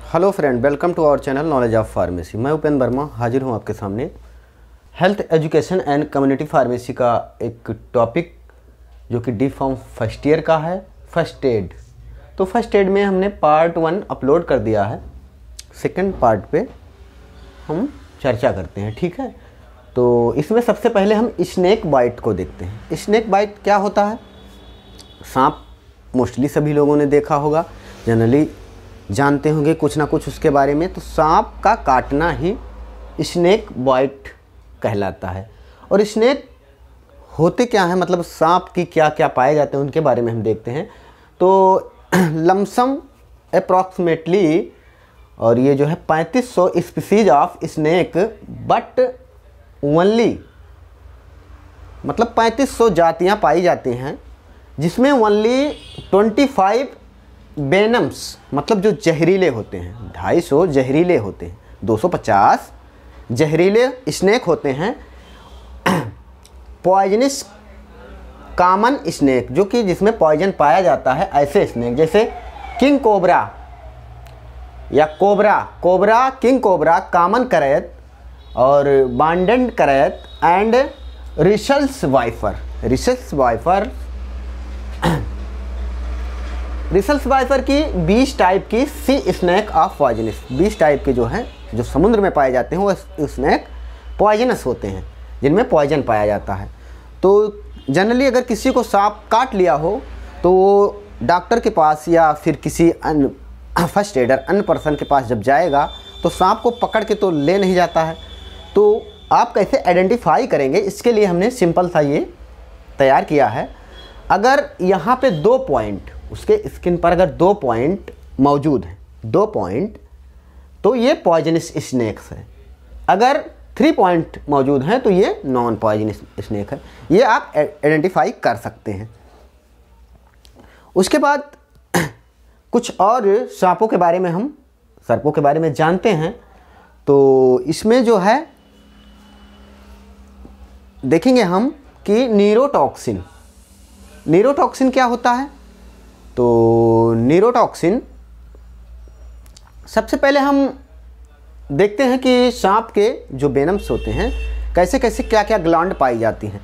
Hello friend, welcome to our channel knowledge of pharmacy. मैं उपेंद्र वर्मा हाजिर हूँ आपके सामने health education and community pharmacy का एक टॉपिक जो कि डी फॉर्म फर्स्ट ईयर का है, फर्स्ट एड। तो फर्स्ट एड में हमने पार्ट 1 अपलोड कर दिया है, सेकंड पार्ट पे हम चर्चा करते हैं, ठीक है। तो इसमें सबसे पहले हम स्नेक बाइट को देखते हैं। स्नेक बाइट क्या होता है? सांप मोस्टली सभी लोगों ने देखा होगा, जनरली जानते होंगे कुछ ना कुछ उसके बारे में। तो सांप का काटना ही स्नेक बाइट कहलाता है। और स्नेक होते क्या हैं, मतलब सांप की क्या क्या पाए जाते हैं उनके बारे में हम देखते हैं। तो लमसम अप्रॉक्सीमेटली, और ये जो है 3500 species of snake, but only मतलब 3500 जातियाँ पाई जाती हैं, जिसमें ओनली 25 वेनम्स मतलब जो जहरीले होते हैं, 250 जहरीले होते हैं, 250 जहरीले स्नेक होते हैं। पॉइजनस कॉमन स्नेक, जो कि जिसमें पॉइजन पाया जाता है, ऐसे स्नेक जैसे किंग कोबरा या कोबरा, किंग कोबरा, कॉमन करैत और बांडेड करैत एंड रिसल्स वाइफर की 20 टाइप की sea snake of poisonous, 20 type के जो हैं, जो समुद्र में पाए जाते हैं, वो स्नैक पॉइजनस होते हैं, जिनमें पॉइजन पाया जाता है। तो जनरली अगर किसी को सांप काट लिया हो तो वो डॉक्टर के पास या फिर किसी फर्स्ट एडर अन्य पर्सन के पास जब जाएगा तो सांप को पकड़ के तो ले नहीं जाता है। तो आप कैसे आइडेंटिफाई करेंगे, इसके लिए हमने सिंपल सा ये तैयार किया है। अगर यहाँ पे 2 पॉइंट, उसके स्किन पर अगर 2 पॉइंट मौजूद हैं, 2 पॉइंट, तो ये पॉइजनस स्नेक्स है। अगर 3 पॉइंट मौजूद हैं तो ये नॉन पॉइजनस स्नेक है। ये आप आइडेंटिफाई कर सकते हैं। उसके बाद कुछ और सांपों के बारे में, हम सर्पों के बारे में जानते हैं। तो इसमें जो है देखेंगे हम कि न्यूरोटॉक्सिन क्या होता है। तो न्यूरोटॉक्सिन, सबसे पहले हम देखते हैं कि सांप के जो वेनम्स होते हैं, कैसे कैसे क्या क्या ग्लैंड पाई जाती हैं।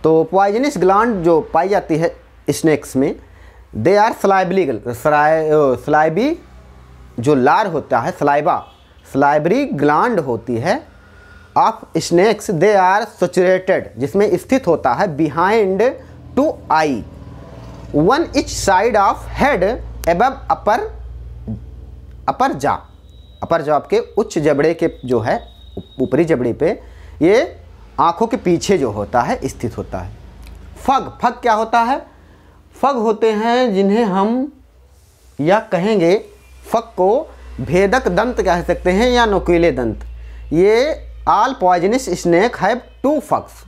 तो पॉइजनस ग्लैंड जो पाई जाती है स्नेक्स में, दे आर स्लाइबी, जो लार होता है स्लाइबरी ग्लैंड होती है of snakes. They are saturated, जिसमें स्थित होता है behind 2 eye, 1 each side of head above upper jaw के उच्च जबड़े के जो है ऊपरी जबड़े पे, ये आँखों के पीछे जो होता है स्थित होता है। फग क्या होता है? फग होते हैं जिन्हें हम या कहेंगे, फग को भेदक दंत कह सकते हैं या नुकीले दंत। ये all poisonous snake have 2 fangs,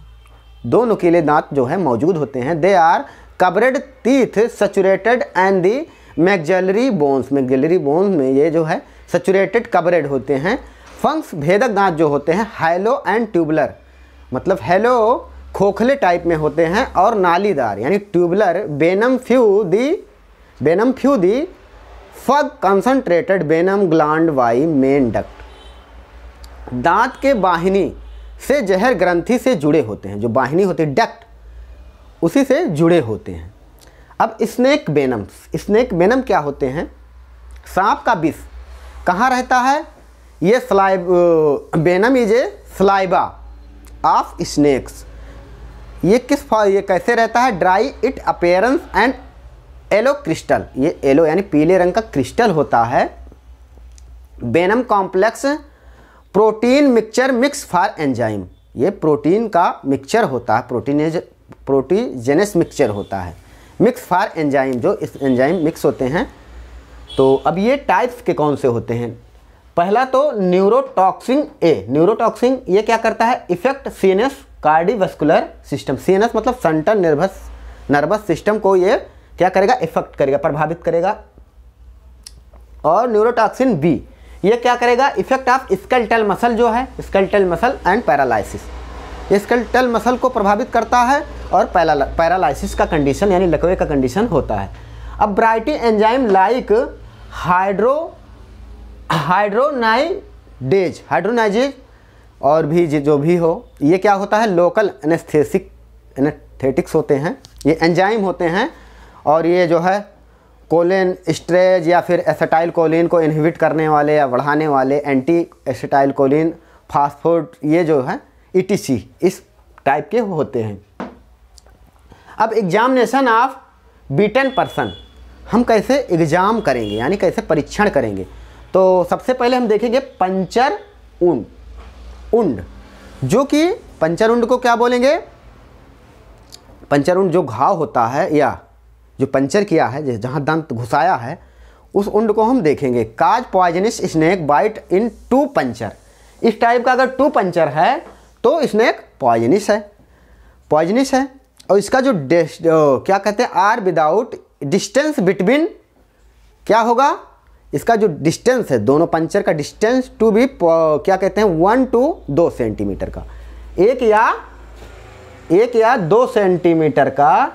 2 नुकीले दांत जो है मौजूद होते हैं। They are covered teeth saturated and the maxillary bones में ये जो है सैचुरेटेड कवरेड होते हैं। फंक्स भेदक दांत जो होते हैं हैलो एंड ट्यूबुलर, मतलब हैलो खोखले टाइप में होते हैं और नालीदार यानी tubular. Venom few the fang concentrated venom gland via main duct, दांत के बाहिनी से जहर ग्रंथि से जुड़े होते हैं, जो बाहिनी होती है डक्ट, उसी से जुड़े होते हैं। अब स्नेक वेनम क्या होते हैं? सांप का विष कहाँ रहता है? ये venom is a saliva of snakes. ये कैसे रहता है? Dry it appearance and yellow crystal, ये येलो यानी पीले रंग का क्रिस्टल होता है। Venom complex protein mixture mix for enzyme, ये प्रोटीन का मिक्सचर होता है, प्रोटीजेनस मिक्सचर होता है, मिक्स फॉर एंजाइम, जो इस एंजाइम मिक्स होते हैं। तो अब ये टाइप्स के कौन से होते हैं? पहला तो न्यूरोटॉक्सिन ए। न्यूरोटॉक्सिन ये क्या करता है? Effect CNS cardiovascular system, CNS मतलब सेंट्रल नर्वस सिस्टम को ये क्या करेगा? इफेक्ट करेगा, प्रभावित करेगा। और न्यूरोटॉक्सिन बी ये क्या करेगा? इफेक्ट ऑफ स्केलेटल मसल जो है, स्केलेटल मसल एंड पैरालाइसिस, ये स्केलेटल मसल को प्रभावित करता है और पैरालाइसिस का कंडीशन यानी लकवे का कंडीशन होता है। अब ब्राइटी एंजाइम लाइक हाइड्रोनाइजेज और भी जो भी हो, ये क्या होता है, लोकल एनेस्थेटिक्स होते हैं, ये एंजाइम होते हैं। और ये जो है कोलिन स्ट्रेज या फिर एसिटाइल कोलिन को इनहिबिट करने वाले या बढ़ाने वाले एंटी एसिटाइल कोलिन फास्फोड, ये जो है ETC इस टाइप के होते हैं। अब एग्जामिनेशन ऑफ बीटन पर्सन, हम कैसे एग्जाम करेंगे यानी कैसे परीक्षण करेंगे। तो सबसे पहले हम देखेंगे पंचर उंड, जो कि पंचर उंड को क्या बोलेंगे, पंचर उंड जो घाव होता है या जो पंचर किया है, जहाँ दंत घुसाया है, उस उंड को हम देखेंगे। काज पॉइजनस स्नेक बाइट इन 2 पंचर, इस टाइप का अगर 2 पंचर है तो स्नेक पॉइजनस है। और इसका जो क्या कहते हैं, आर विदाउट डिस्टेंस बिटवीन, क्या होगा, इसका जो डिस्टेंस है दोनों पंचर का डिस्टेंस टू भी क्या कहते हैं 1 to 2 सेंटीमीटर का, 1 या 2 सेंटीमीटर का,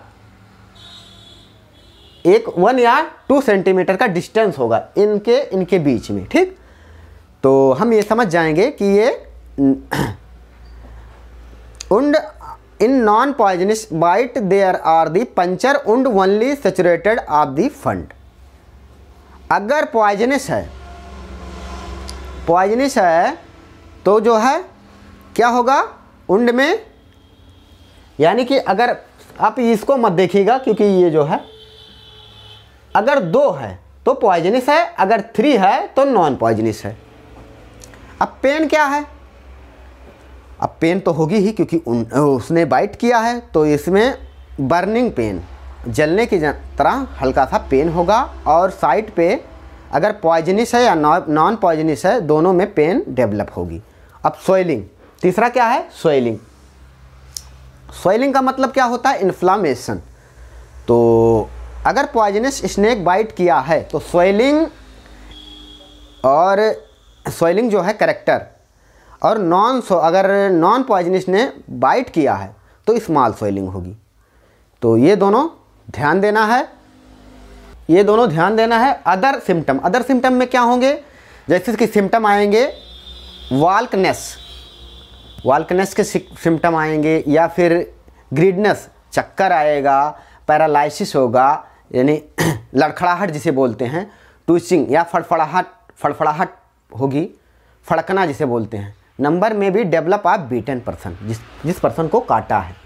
1 या 2 सेंटीमीटर का डिस्टेंस होगा इनके बीच में। ठीक, तो हम ये समझ जाएंगे कि ये wound in non poisonous bite there are the puncture wound only saturated of the fang. अगर पॉइजनस है तो जो है क्या होगा उंड में, यानी कि अगर आप इसको मत देखिएगा क्योंकि ये जो है अगर 2 है तो पॉइजनस है, अगर 3 है तो नॉन पॉइजनस है। अब पेन क्या है, अब पेन तो होगी ही क्योंकि उसने बाइट किया है, तो इसमें बर्निंग पेन, जलने की तरह हल्का सा पेन होगा। और साइड पे अगर पॉइजनस है या नॉन पॉइजनस है, दोनों में पेन डेवलप होगी। अब स्वेलिंग, तीसरा क्या है, स्वेलिंग का मतलब क्या होता है, इन्फ्लामेशन। तो अगर पॉइजनस स्नेक बाइट किया है तो स्वेलिंग जो है करेक्टर, और अगर नॉन पॉइजनस ने बाइट किया है तो स्मॉल स्वेलिंग होगी। तो ये दोनों ध्यान देना है। अदर सिम्टम में क्या होंगे, जैसे कि सिम्टम आएंगे वाल्कनेस के सिम्टम आएंगे, या फिर ग्रीडनेस, चक्कर आएगा, पैरालाइसिस होगा यानी लड़खड़ाहट जिसे बोलते हैं, ट्विचिंग या फड़फड़ाहट होगी, फड़कना जिसे बोलते हैं। नंबर में भी डेवलप ऑफ बीटन पर्सन, जिस पर्सन को काटा है।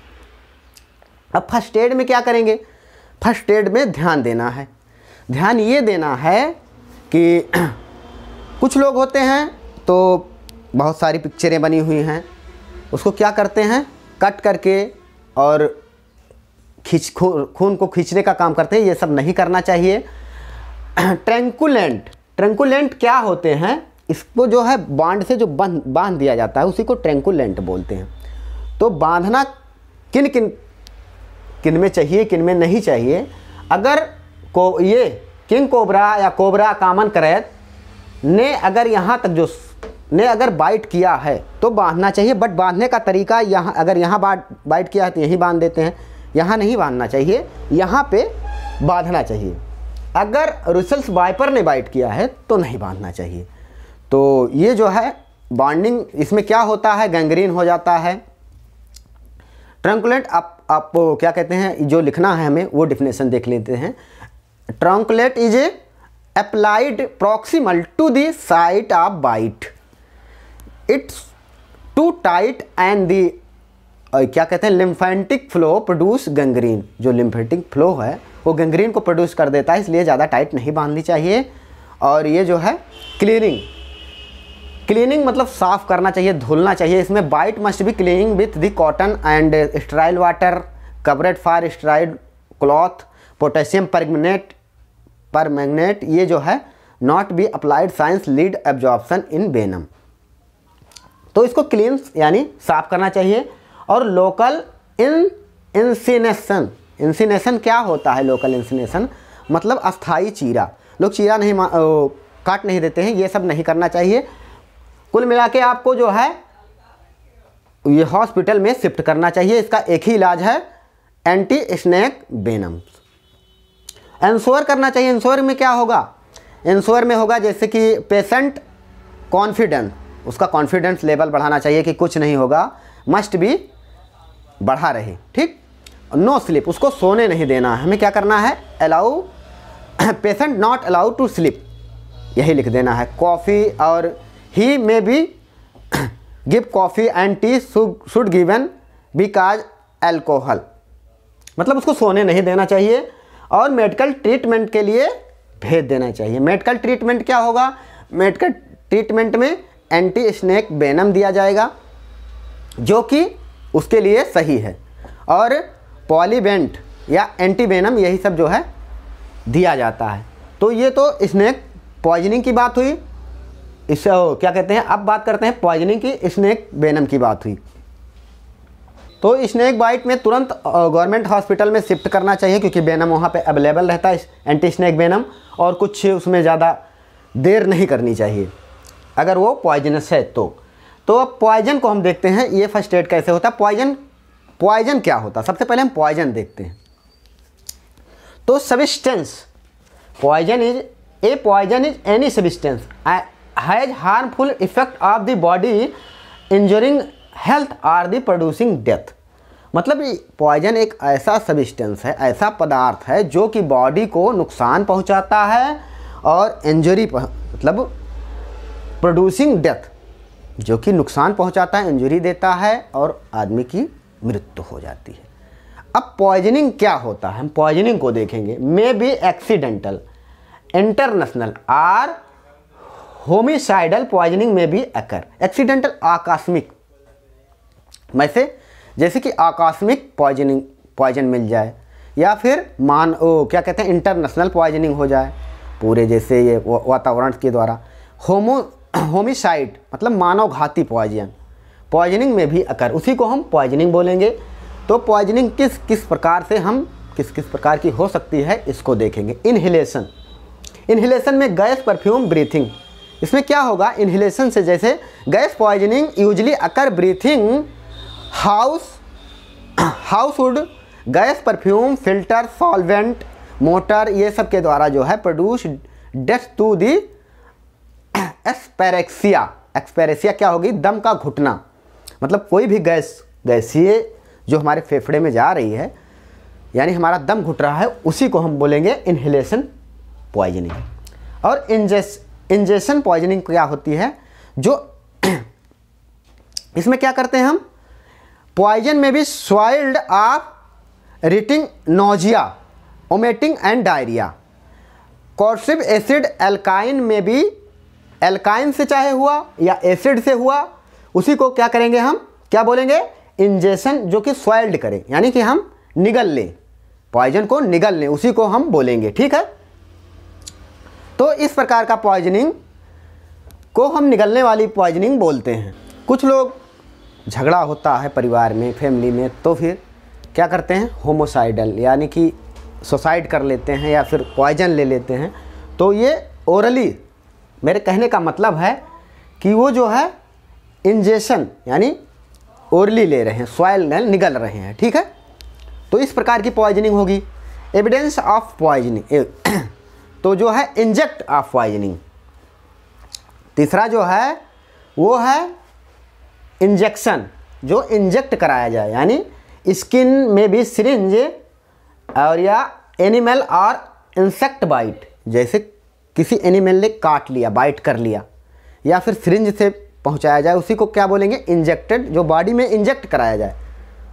अब फर्स्ट एड में क्या करेंगे, फर्स्ट एड में ध्यान ये देना है कि कुछ लोग होते हैं तो बहुत सारी पिक्चरें बनी हुई हैं, उसको क्या करते हैं कट करके और खून को खींचने का काम करते हैं, ये सब नहीं करना चाहिए। ट्रैंकुलेंट क्या होते हैं, इसको जो है बांड से जो बांध दिया जाता है उसी को ट्रैंकुलेंट बोलते हैं। तो बांधना किन में चाहिए, किन में नहीं चाहिए। अगर ये किंग कोबरा या कोबरा कॉमन करैत ने अगर यहाँ तक अगर बाइट किया है तो बांधना चाहिए, बट बांधने का तरीका अगर यहाँ बाइट किया है तो यहीं बांध देते हैं, यहाँ नहीं बांधना चाहिए, यहाँ पे बांधना चाहिए। अगर रुसेल्स वाइपर ने बाइट किया है तो नहीं बांधना चाहिए। तो ये जो है बॉन्डिंग, इसमें क्या होता है, गैंग्रीन हो जाता है। ट्रंकुलेट आप क्या कहते हैं, जो लिखना है हमें वो डिफिनेशन देख लेते हैं। Tourniquet is a applied proximal to the site of bite, it's too tight and the क्या कहते हैं लिम्फेटिक फ्लो प्रोड्यूस गैंग्रीन। जो लिम्फेटिक फ्लो है वो गैंग्रीन को प्रोड्यूस कर देता है, इसलिए ज़्यादा टाइट नहीं बांधनी चाहिए। और ये जो है क्लीनिंग मतलब साफ़ करना चाहिए, धुलना चाहिए। इसमें bite must be cleaning with the cotton and sterile water, covered for sterile cloth, potassium permanganate. ये जो है not be applied since lead absorption in venom. तो इसको क्लीन यानी साफ करना चाहिए। और लोकल इंसिनेशन क्या होता है, लोकल इंसिनेशन मतलब अस्थाई चीरा। लोग चीरा नहीं काट नहीं देते हैं, ये सब नहीं करना चाहिए। कुल मिला के आपको जो है ये हॉस्पिटल में शिफ्ट करना चाहिए। इसका एक ही इलाज है, एंटी स्नेक वेनम। इंश्योर करना चाहिए। इंश्योर में क्या होगा, इंश्योर में होगा जैसे कि पेशेंट कॉन्फिडेंस, उसका कॉन्फिडेंस लेवल बढ़ाना चाहिए कि कुछ नहीं होगा, मस्ट बी बढ़ा रहे, ठीक। नो स्लीप, उसको सोने नहीं देना है, हमें क्या करना है, allow patient not allow to sleep, यही लिख देना है। कॉफ़ी और ही may be give coffee and tea should given because alcohol, मतलब उसको सोने नहीं देना चाहिए और मेडिकल ट्रीटमेंट के लिए भेज देना चाहिए। मेडिकल ट्रीटमेंट क्या होगा, मेडिकल ट्रीटमेंट में एंटी स्नेक वेनम दिया जाएगा जो कि उसके लिए सही है, और पॉलीवेंट या एंटी वेनम यही सब जो है दिया जाता है। तो ये तो स्नेक पॉइजनिंग की बात हुई, इससे क्या कहते हैं, अब बात करते हैं पॉइजनिंग की, स्नेक वेनम की बात हुई। तो स्नेक बाइट में तुरंत गवर्नमेंट हॉस्पिटल में शिफ्ट करना चाहिए क्योंकि वेनम वहाँ पे अवेलेबल रहता है, एंटी स्नेक वेनम, और कुछ उसमें ज़्यादा देर नहीं करनी चाहिए अगर वो पॉइजनस है तो अब पॉइजन को हम देखते हैं, ये फर्स्ट एड कैसे होता है। पॉइजन क्या होता है, सबसे पहले हम पॉइजन देखते हैं। तो substance, poison is any substance has harmful effect of the body injuring health or the producing death, मतलब पॉइजन एक ऐसा सब्सटेंस है, ऐसा पदार्थ है जो कि बॉडी को नुकसान पहुंचाता है और इंजरी मतलब प्रोड्यूसिंग डेथ, जो कि नुकसान पहुंचाता है, इंजरी देता है और आदमी की मृत्यु हो जाती है। अब पॉइजनिंग क्या होता है, हम पॉइजनिंग को देखेंगे। मे बी एक्सीडेंटल, इंटरनेशनल और होमिसाइडल पॉइजनिंग में भी अकर। एक्सीडेंटल आकस्मिक, जैसे कि आकस्मिक पॉइजन मिल जाए, या फिर क्या कहते हैं, इंटरनेशनल पॉइजनिंग हो जाए पूरे, जैसे ये वातावरण के द्वारा। होमिसाइड मतलब मानव घाती पॉइजनिंग में भी अकर, उसी को हम पॉइजनिंग बोलेंगे। तो पॉइजनिंग किस प्रकार से हम किस प्रकार की हो सकती है इसको देखेंगे। इन्हेलेशन में गैस, परफ्यूम, ब्रीथिंग, इसमें क्या होगा, इन्हेलेशन से जैसे gas poisoning usually occur breathing household gas, perfume, filter, solvent, motor, ये सब के द्वारा जो है produce death to the asphyxia क्या होगी, दम का घुटना, मतलब कोई भी गैसीय जो हमारे फेफड़े में जा रही है, यानी हमारा दम घुट रहा है, उसी को हम बोलेंगे इन्हेलेशन पॉइजनिंग। और इंजेक्शन पॉइजनिंग क्या होती है, जो इसमें क्या करते हैं हम, पॉइजन में भी swallowed of retching nausea, vomiting and diarrhoea. Corrosive acid एल्काइन में भी, एल्काइन से चाहे हुआ या एसिड से हुआ, उसी को क्या करेंगे हम, क्या बोलेंगे, इंजेक्शन, जो कि स्वाइल्ड करें, यानी कि हम निगल लें, पॉइजन को निगल लें, उसी को हम बोलेंगे, ठीक है। तो इस प्रकार का पॉइजनिंग को हम निगलने वाली पॉइजनिंग बोलते हैं। कुछ लोग झगड़ा होता है परिवार में, फैमिली में, तो फिर क्या करते हैं, होमोसाइडल, यानी कि सुसाइड कर लेते हैं या फिर पॉइजन ले लेते हैं। तो ये ओरली, मेरे कहने का मतलब है कि वो जो है इंजेक्शन यानी ओरली ले रहे हैं, स्वाइल निगल रहे हैं, ठीक है। तो इस प्रकार की पॉइजनिंग होगी। एविडेंस ऑफ पॉइजनिंग तो जो है इंजेक्ट ऑफ पॉइजनिंग। तीसरा जो है वो है इंजेक्शन, जो इंजेक्ट कराया जाए, यानी स्किन में भी सिरिंज और या एनिमल और इंसेक्ट बाइट, जैसे किसी एनिमल ने काट लिया, बाइट कर लिया, या फिर सिरिंज से पहुंचाया जाए, उसी को क्या बोलेंगे, इंजेक्टेड, जो बॉडी में इंजेक्ट कराया जाए,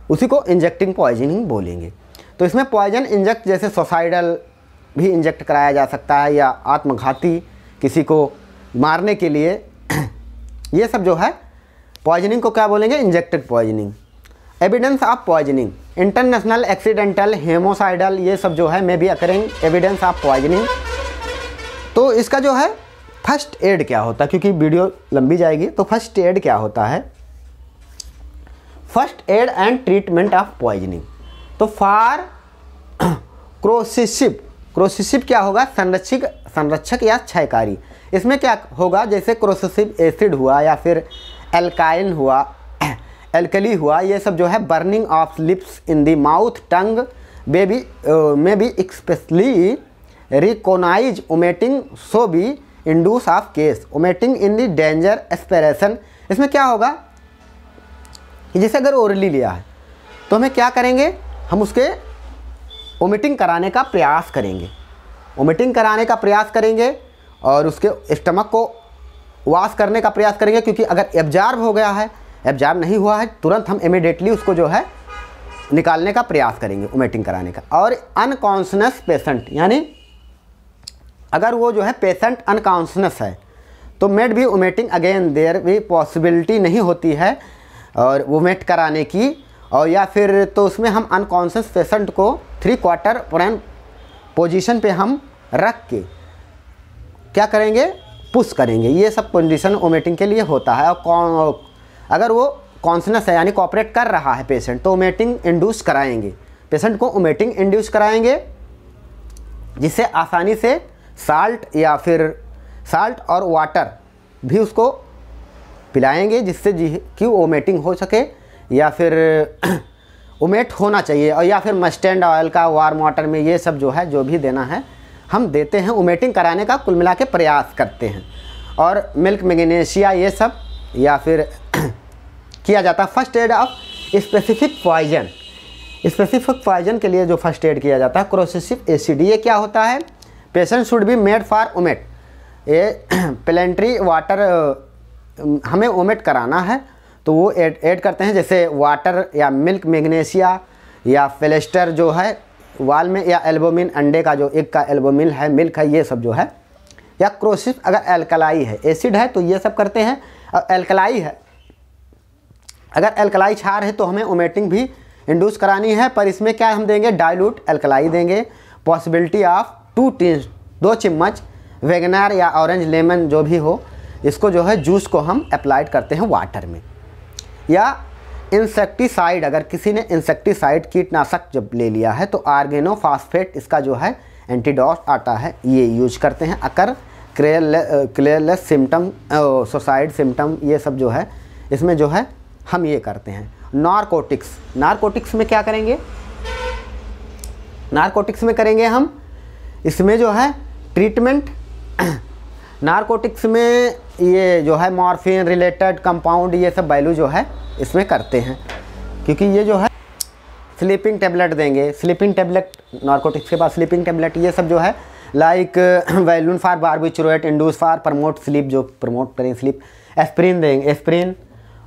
उसी को इंजेक्टिंग पॉइजनिंग बोलेंगे। तो इसमें पॉइजन इंजेक्ट, जैसे सुसाइडल भी इंजेक्ट कराया जा सकता है, या आत्मघाती किसी को मारने के लिए, ये सब जो है पॉइजनिंग को क्या बोलेंगे, injected poisoning. Evidence of poisoning, international, accidental, homicidal, ये सब जो है may be occurring evidence of poisoning. तो इसका जो है फर्स्ट एड क्या होता है, क्योंकि वीडियो लंबी जाएगी, तो फर्स्ट एड क्या होता है, first add and treatment of poisoning. तो फॉर क्रोसिसिव क्या होगा, संरक्षक या क्षयकारी। इसमें क्या होगा, जैसे क्रोसिसिव एसिड हुआ या फिर एल्काइन हुआ, एल्कली हुआ, ये सब जो है burning of lips in the mouth, tongue, may be especially recognise, vomiting, so be induce of case vomiting in the danger aspiration. इसमें क्या होगा कि जैसे अगर ओरली लिया है तो हमें क्या करेंगे, हम उसके ओमिटिंग कराने का प्रयास करेंगे, ओमिटिंग कराने का प्रयास करेंगे और उसके स्टमक को वॉश करने का प्रयास करेंगे, क्योंकि अगर एब्जॉर्ब हो गया है, एब्जॉर्ब नहीं हुआ है, तुरंत हम इमीडिएटली उसको जो है निकालने का प्रयास करेंगे ओमिटिंग कराने का। और अनकॉन्शनस पेशेंट, यानी अगर वो जो है पेशेंट अनकॉन्शनस है तो मेड भी ओमिटिंग अगेन, देयर भी पॉसिबिलिटी नहीं होती है और वोमिट कराने की, और या फिर तो उसमें हम अनकॉन्शियस पेशेंट को 3/4 प्रेन पोजीशन पे हम रख के क्या करेंगे, पुश करेंगे। ये सब कंडीशन ओमिटिंग के लिए होता है। और अगर वो कॉन्शनस है यानी कोऑपरेट कर रहा है पेशेंट तो ओमिटिंग इंड्यूस कराएंगे, पेशेंट को ओमिटिंग इंड्यूस कराएंगे, जिससे आसानी से साल्ट या फिर साल्ट और वाटर भी उसको पिलाएंगे, जिससे कि ओमिटिंग हो सके, या फिर ओमेट होना चाहिए, और या फिर मस्टर्ड ऑयल का वार्म वाटर में, ये सब जो है जो भी देना है हम देते हैं, ओमिटिंग कराने का कुल मिला के प्रयास करते हैं। और मिल्क मैग्नीशिया ये सब या फिर किया जाता है। First aid of specific poison, specific poison के लिए जो फर्स्ट एड किया जाता है क्रोसिसिव एसिड। ये क्या होता है, patient should be made for omit, ये प्लेंट्री वाटर हमें ओमिट कराना है तो वो ऐड करते हैं, जैसे वाटर या मिल्क मैग्नीशिया या फेलेस्टर जो है वाल में, या एल्बुमिन अंडे का जो एक का एल्बुमिन है, मिल्क है, ये सब जो है, या क्रोसिस अगर एल्कलाई है, एसिड है तो ये सब करते हैं। और एल्कलाई है, अगर एल्कलाई क्षार है तो हमें ओमिटिंग भी इंड्यूस करानी है, पर इसमें क्या हम देंगे, डाइल्यूट एल्कलाई देंगे। पॉसिबिलिटी ऑफ 2 चम्मच वेगनार या ऑरेंज लेमन जो भी हो, इसको जो है जूस को हम अप्लाइड करते हैं वाटर में। या इंसेक्टिसाइड, अगर किसी ने इंसेक्टिसाइड कीटनाशक जब ले लिया है तो आर्गेनोफॉस्फेट इसका जो है एंटीडोट आता है, ये यूज करते हैं। अगर क्लियरलेस सिम्टम, सुसाइड सिम्टम, ये सब जो है इसमें जो है हम ये करते हैं। नारकोटिक्स, नारकोटिक्स में क्या करेंगे, नारकोटिक्स में करेंगे हम इसमें जो है ट्रीटमेंट। नारकोटिक्स में ये जो है मॉर्फिन रिलेटेड कंपाउंड, ये सब वैल्यू जो है इसमें करते हैं, क्योंकि ये जो है स्लीपिंग टेबलेट देंगे, स्लीपिंग टेबलेट नारकोटिक्स के बाद स्लीपिंग टेबलेट, ये सब जो है like valium for barbiturate, induce for promote sleep, जो प्रमोट करें स्लीप। एस्प्रिन देंगे, एस्प्रिन।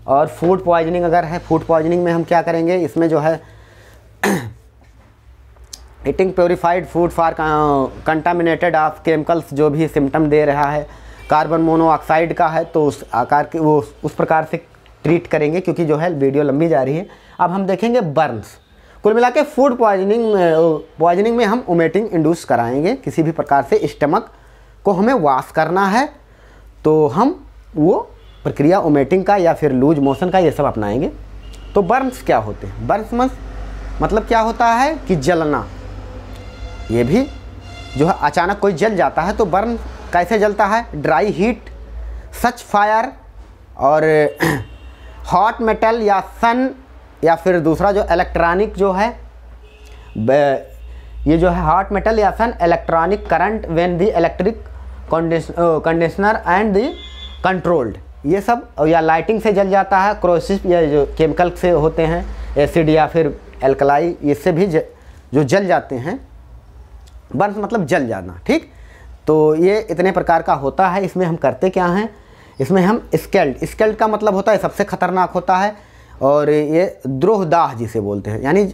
और फूड पॉइजनिंग अगर है, फूड पॉइजनिंग में हम क्या करेंगे, इसमें जो है eating purified food for contaminated of chemicals, जो भी सिम्टम दे रहा है, कार्बन मोनोऑक्साइड का है तो उस आकार के वो उस प्रकार से ट्रीट करेंगे, क्योंकि जो है वीडियो लंबी जा रही है। अब हम देखेंगे बर्न्स। कुल मिला के फूड पॉइजनिंग में हम ओमिटिंग इंड्यूस कराएंगे, किसी भी प्रकार से स्टमक को हमें वॉश करना है तो हम वो प्रक्रिया ओमिटिंग का या फिर लूज मोशन का ये सब अपनाएंगे। तो बर्न्स क्या होते हैं, बर्न्स मतलब क्या होता है कि जलना, ये भी जो है अचानक कोई जल जाता है तो बर्न कैसे जलता है, ड्राई हीट, सच फायर, और हॉट मेटल या सन, या फिर दूसरा जो इलेक्ट्रॉनिक जो है, ये जो है हॉट मेटल या sun, electronic current when the electric conditioner and the controlled, ये सब, या लाइटिंग से जल जाता है, क्रोसिस या जो केमिकल से होते हैं, एसिड या फिर एल्कलाई, इससे भी जो जल जाते हैं। बर्न्स मतलब जल जाना, ठीक। तो ये इतने प्रकार का होता है। इसमें हम करते क्या हैं, इसमें हम स्केल्ड का मतलब होता है सबसे खतरनाक होता है, और ये द्रोहदाह जिसे बोलते हैं, यानी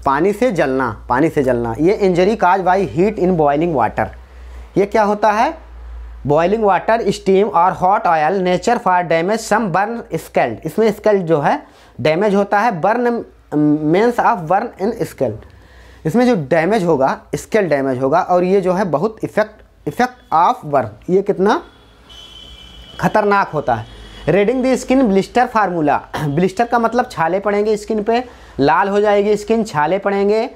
पानी से जलना, ये injury caused by heat in boiling water. ये क्या होता है, बॉइलिंग वाटर, स्टीम और hot oil, nature for damage some burn scald. इसमें स्केल्ड जो है डैमेज होता है, burn means of burn in scald. इसमें जो डैमेज होगा स्केल डैमेज होगा, और ये जो है बहुत इफेक्ट ऑफ बर्न, ये कितना खतरनाक होता है। Reddening the skin blister formula, blister का मतलब छाले पड़ेंगे स्किन पे, लाल हो जाएगी स्किन, छाले पड़ेंगे,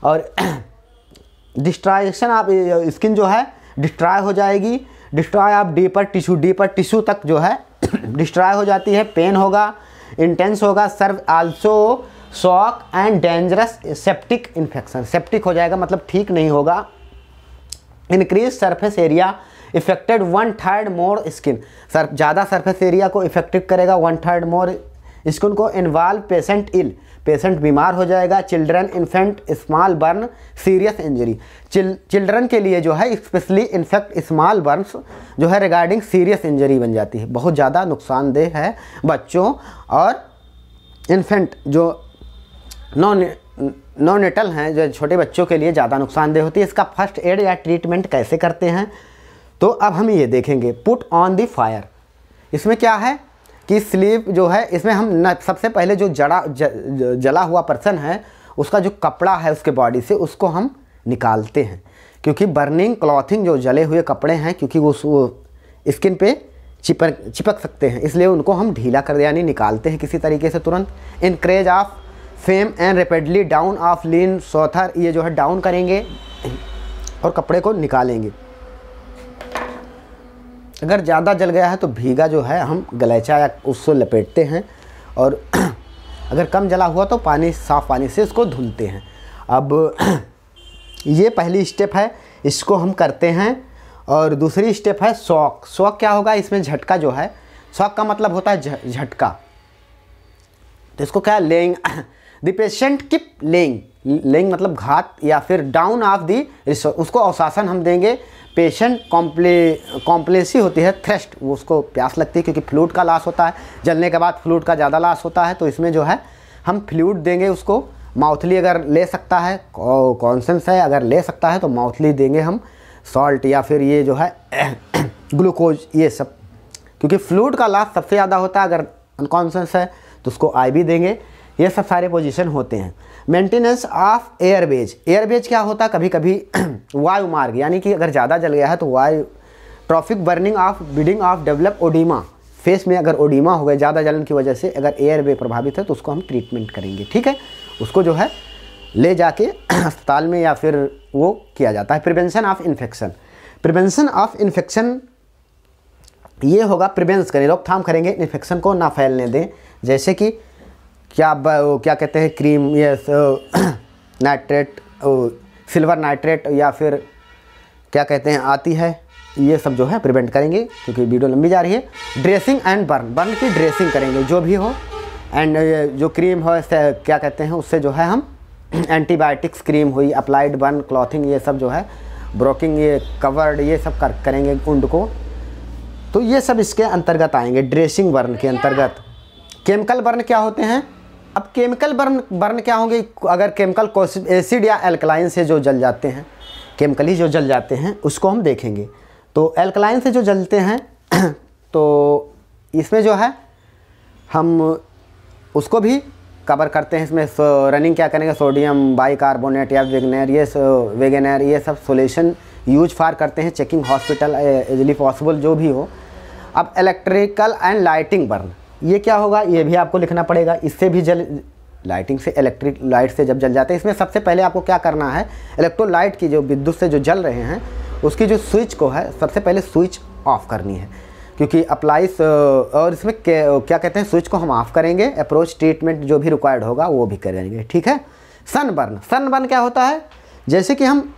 और डिस्ट्रॉयशन ऑफ स्किन जो है डिस्ट्रॉय हो जाएगी, डिस्ट्रॉय ऑफ डीपर टिश्यू तक जो है डिस्ट्रॉय हो जाती है, पेन होगा, इंटेंस होगा, severe also shock and dangerous septic infection, septic हो जाएगा मतलब ठीक नहीं होगा। Increase surface area, affected 1/3 more skin, ज़्यादा सरफेस एरिया को इफेक्टेड करेगा, 1/3 मोर स्किन को इन्वॉल्व पेशेंट इल, पेशेंट बीमार हो जाएगा, children infant small burn serious injury, children के लिए जो है स्पेशली इन्फेक्ट स्मॉल बर्न्स जो है रिगार्डिंग सीरियस इंजरी बन जाती है, बहुत ज़्यादा नुकसानदेह है बच्चों और इन्फेंट जो नॉनेटल हैं, जो छोटे बच्चों के लिए ज़्यादा नुकसानदेह होती है। इसका फर्स्ट एड या ट्रीटमेंट कैसे करते हैं, तो अब हम ये देखेंगे। पुट ऑन द फायर, इसमें क्या है कि स्लीव जो है, इसमें हम सबसे पहले जो जला हुआ पर्सन है उसका जो कपड़ा है उसके बॉडी से उसको हम निकालते हैं, क्योंकि बर्निंग क्लॉथिंग जो जले हुए कपड़े हैं क्योंकि वो स्किन पे चिपक सकते हैं, इसलिए उनको हम ढीला कर यानी निकालते हैं किसी तरीके से तुरंत। Increase of fame and rapidly down of lean soother, ये जो है डाउन करेंगे और कपड़े को निकालेंगे। अगर ज़्यादा जल गया है तो भीगा जो है हम गलीचा या उसको लपेटते हैं, और अगर कम जला हुआ तो साफ़ पानी से इसको धुलते हैं। अब ये पहली स्टेप है, इसको हम करते हैं। और दूसरी स्टेप है शॉक। शॉक क्या होगा, इसमें झटका जो है, शॉक का मतलब होता है झटका, तो इसको क्या laying the patient keep laying मतलब घात या फिर डाउन ऑफ दी, उसको अवशासन हम देंगे। पेशेंट कॉम्प्लेसी होती है, थ्रस्ट, उसको प्यास लगती है क्योंकि फ्लूइड का लॉस होता है, जलने के बाद फ्लूइड का ज़्यादा लॉस होता है, तो इसमें जो है हम फ्लूइड देंगे उसको। माउथली अगर ले सकता है, कॉन्सेंस है अगर ले सकता है तो माउथली देंगे हम, सॉल्ट या फिर ये जो है ग्लूकोज, ये सब, क्योंकि फ्लूइड का लॉस सबसे ज़्यादा होता है। अगर अनकॉन्शियस है तो उसको IV देंगे। ये सब सारे पोजीशन होते हैं। मेंटेनेंस ऑफ एयरवेज, एयरवेज क्या होता है, कभी कभी वायु मार्ग, यानी कि अगर ज़्यादा जल गया है तो वायु trophic burning of bleeding of develop oedema, face में अगर ओडीमा हो गया ज़्यादा जलन की वजह से, अगर एयरवे प्रभावित है तो उसको हम ट्रीटमेंट करेंगे, ठीक है। उसको जो है ले जाके अस्पताल में या फिर वो किया जाता है। Prevention of infection, prevention of infection ये होगा, प्रिवेंस करें, रोकथाम करेंगे, इन्फेक्शन को ना फैलने दें। जैसे कि क्या कहते हैं, क्रीम, ये नाइट्रेट, सिल्वर नाइट्रेट या फिर क्या कहते हैं आती है, ये सब जो है प्रिवेंट करेंगे, क्योंकि वीडियो लंबी जा रही है। ड्रेसिंग एंड बर्न की ड्रेसिंग करेंगे जो भी हो, एंड जो क्रीम हो क्या कहते हैं उससे जो है हम एंटीबायोटिक्स क्रीम हुई, अप्लाइड बर्न क्लॉथिंग, ये सब जो है ब्रोकिंग, ये कवर्ड, ये सब करेंगे वुंड को, तो ये सब इसके अंतर्गत आएंगे, ड्रेसिंग बर्न के अंतर्गत। केमिकल बर्न क्या होते हैं, अब केमिकल बर्न क्या होंगे, अगर केमिकल एसिड या एल्कलाइन से जो जल जाते हैं, केमिकली जो जल जाते हैं उसको हम देखेंगे। तो एल्कलाइन से जो जलते हैं तो इसमें जो है हम उसको भी कवर करते हैं। इसमें रनिंग क्या करेंगे, सोडियम बाइकार्बोनेट या वेगेनर ये सब सोल्यूशन यूज फार करते हैं, चेकिंग हॉस्पिटल इजली पॉसिबल जो भी हो। अब इलेक्ट्रिकल एंड लाइटिंग बर्न, ये क्या होगा, ये भी आपको लिखना पड़ेगा। इससे भी लाइटिंग से, इलेक्ट्रिक लाइट से जब जल जाते हैं, इसमें सबसे पहले आपको क्या करना है, इलेक्ट्रोलाइट की जो विद्युत से जो जल रहे हैं उसकी जो स्विच को है सबसे पहले स्विच ऑफ करनी है, क्योंकि अप्लाइज, और इसमें क्या कहते हैं, स्विच को हम ऑफ करेंगे, अप्रोच ट्रीटमेंट जो भी रिक्वायर्ड होगा वो भी करेंगे, ठीक है। सनबर्न क्या होता है, जैसे कि हम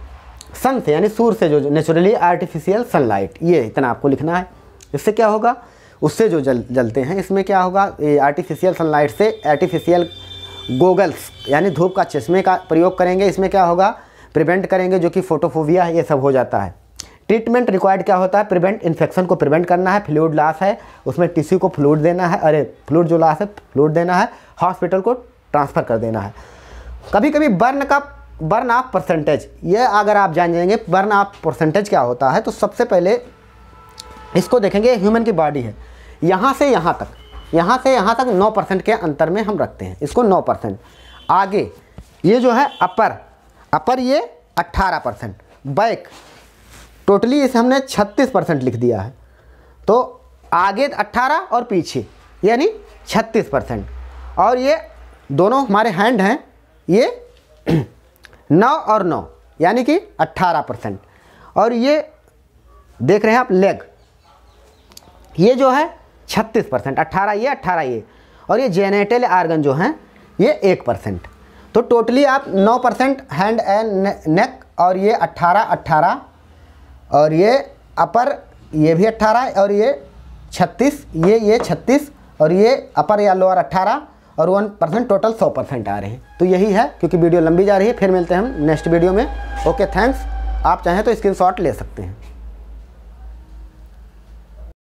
सन से यानी सूर्य से जो नेचुरली आर्टिफिशियल सनलाइट, ये इतना आपको लिखना है। इससे क्या होगा, उससे जो जलते हैं, इसमें क्या होगा, ये आर्टिफिशियल सनलाइट से आर्टिफिशियल गोगल्स यानी धूप का चश्मे का प्रयोग करेंगे। इसमें क्या होगा, प्रिवेंट करेंगे, जो कि फोटोफोबिया है ये सब हो जाता है। ट्रीटमेंट रिक्वायर्ड क्या होता है, प्रिवेंट, इन्फेक्शन को प्रिवेंट करना है, फ्लूइड लॉस है उसमें टिश्यू को फ्लूइड देना है, अरे फ्लूइड जो लॉस है फ्लूइड देना है, हॉस्पिटल को ट्रांसफ़र कर देना है। कभी कभी बर्न ऑफ परसेंटेज, ये अगर आप जान जाएंगे बर्न ऑफ परसेंटेज क्या होता है, तो सबसे पहले इसको देखेंगे, ह्यूमन की बॉडी है, यहाँ से यहाँ तक 9% के अंतर में हम रखते हैं इसको, 9%। आगे ये जो है अपर ये 18%, बैक टोटली इसे हमने 36% लिख दिया है, तो आगे 18 और पीछे यानी 36%, और ये दोनों हमारे हैंड हैं, ये 9 और 9 यानी कि 18%, और ये देख रहे हैं आप लेग, ये जो है 36%, 18 ये, और ये जेनेटल आर्गन जो हैं ये 1%, तो टोटली आप 9% हैंड एंड नेक, और ये 18, और ये अपर ये भी 18 और ये 36, ये 36 और ये अपर या लोअर 18 और 1% टोटल 100% आ रहे हैं। तो यही है, क्योंकि वीडियो लंबी जा रही है। फिर मिलते हैं हम नेक्स्ट वीडियो में। Okay thanks. आप चाहें तो स्क्रीनशॉट ले सकते हैं।